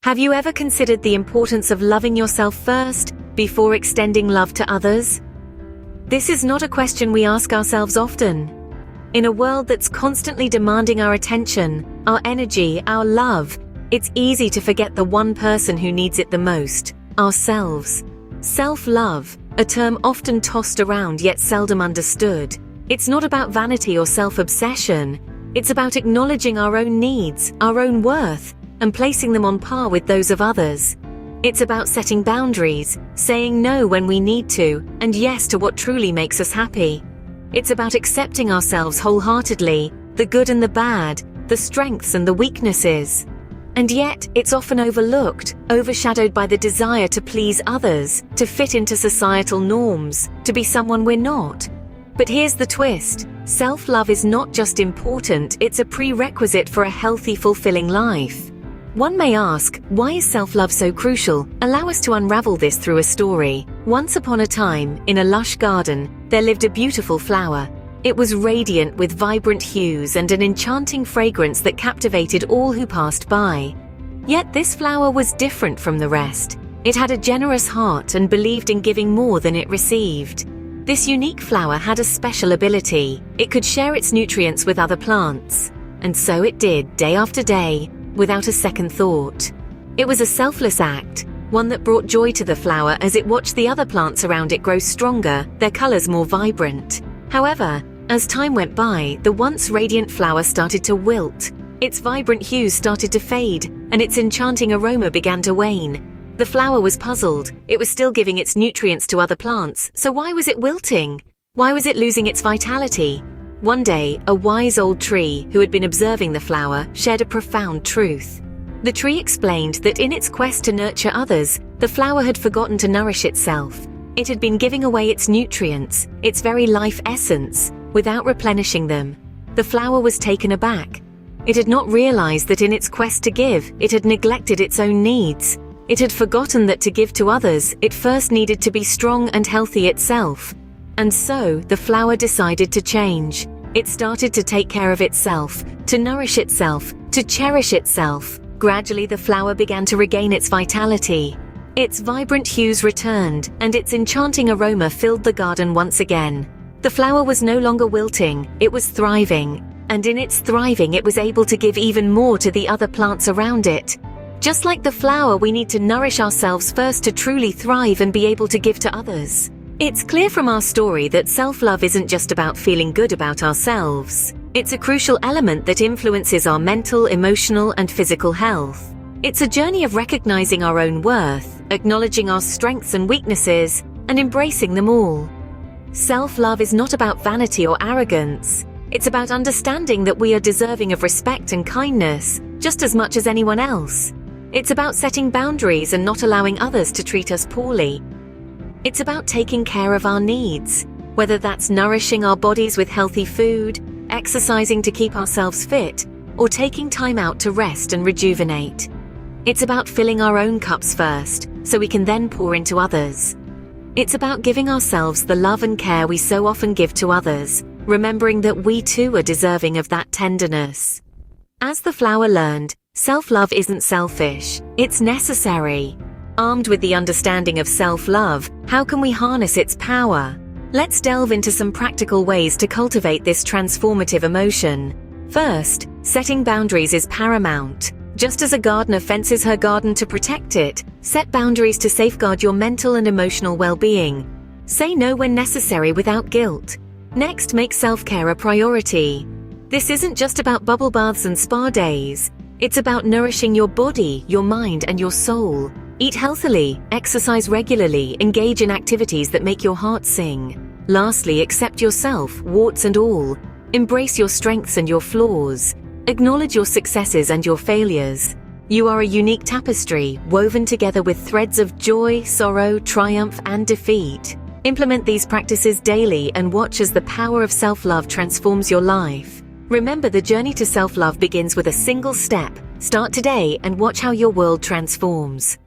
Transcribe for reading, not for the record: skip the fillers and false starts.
Have you ever considered the importance of loving yourself first, before extending love to others? This is not a question we ask ourselves often. In a world that's constantly demanding our attention, our energy, our love, it's easy to forget the one person who needs it the most, ourselves. Self-love, a term often tossed around yet seldom understood. It's not about vanity or self-obsession. It's about acknowledging our own needs, our own worth, and placing them on par with those of others. It's about setting boundaries, saying no when we need to, and yes to what truly makes us happy. It's about accepting ourselves wholeheartedly, the good and the bad, the strengths and the weaknesses. And yet, it's often overlooked, overshadowed by the desire to please others, to fit into societal norms, to be someone we're not. But here's the twist. Self-love is not just important, it's a prerequisite for a healthy, fulfilling life. One may ask, why is self-love so crucial? Allow us to unravel this through a story. Once upon a time, in a lush garden, there lived a beautiful flower. It was radiant with vibrant hues and an enchanting fragrance that captivated all who passed by. Yet this flower was different from the rest. It had a generous heart and believed in giving more than it received. This unique flower had a special ability. It could share its nutrients with other plants. And so it did, day after day, without a second thought. It was a selfless act, one that brought joy to the flower as it watched the other plants around it grow stronger, their colors more vibrant. However, as time went by, the once radiant flower started to wilt. Its vibrant hues started to fade, and its enchanting aroma began to wane. The flower was puzzled. It was still giving its nutrients to other plants, so why was it wilting? Why was it losing its vitality? One day, a wise old tree who had been observing the flower shared a profound truth. The tree explained that in its quest to nurture others, the flower had forgotten to nourish itself. It had been giving away its nutrients, its very life essence, without replenishing them. The flower was taken aback. It had not realized that in its quest to give, it had neglected its own needs. It had forgotten that to give to others, it first needed to be strong and healthy itself. And so, the flower decided to change. It started to take care of itself, to nourish itself, to cherish itself. Gradually, the flower began to regain its vitality. Its vibrant hues returned, and its enchanting aroma filled the garden once again. The flower was no longer wilting, it was thriving. And in its thriving, it was able to give even more to the other plants around it. Just like the flower, we need to nourish ourselves first to truly thrive and be able to give to others. It's clear from our story that self-love isn't just about feeling good about ourselves. It's a crucial element that influences our mental, emotional, and physical health. It's a journey of recognizing our own worth, acknowledging our strengths and weaknesses, and embracing them all. Self-love is not about vanity or arrogance. It's about understanding that we are deserving of respect and kindness, just as much as anyone else. It's about setting boundaries and not allowing others to treat us poorly. It's about taking care of our needs, whether that's nourishing our bodies with healthy food, exercising to keep ourselves fit, or taking time out to rest and rejuvenate. It's about filling our own cups first, so we can then pour into others. It's about giving ourselves the love and care we so often give to others, remembering that we too are deserving of that tenderness. As the flower learned, self-love isn't selfish, it's necessary. Armed with the understanding of self-love, how can we harness its power? Let's delve into some practical ways to cultivate this transformative emotion. First, setting boundaries is paramount. Just as a gardener fences her garden to protect it, set boundaries to safeguard your mental and emotional well-being. Say no when necessary without guilt. Next, make self-care a priority. This isn't just about bubble baths and spa days. It's about nourishing your body, your mind, and your soul. Eat healthily, exercise regularly, engage in activities that make your heart sing. Lastly, accept yourself, warts and all. Embrace your strengths and your flaws. Acknowledge your successes and your failures. You are a unique tapestry, woven together with threads of joy, sorrow, triumph, and defeat. Implement these practices daily and watch as the power of self-love transforms your life. Remember, the journey to self-love begins with a single step. Start today and watch how your world transforms.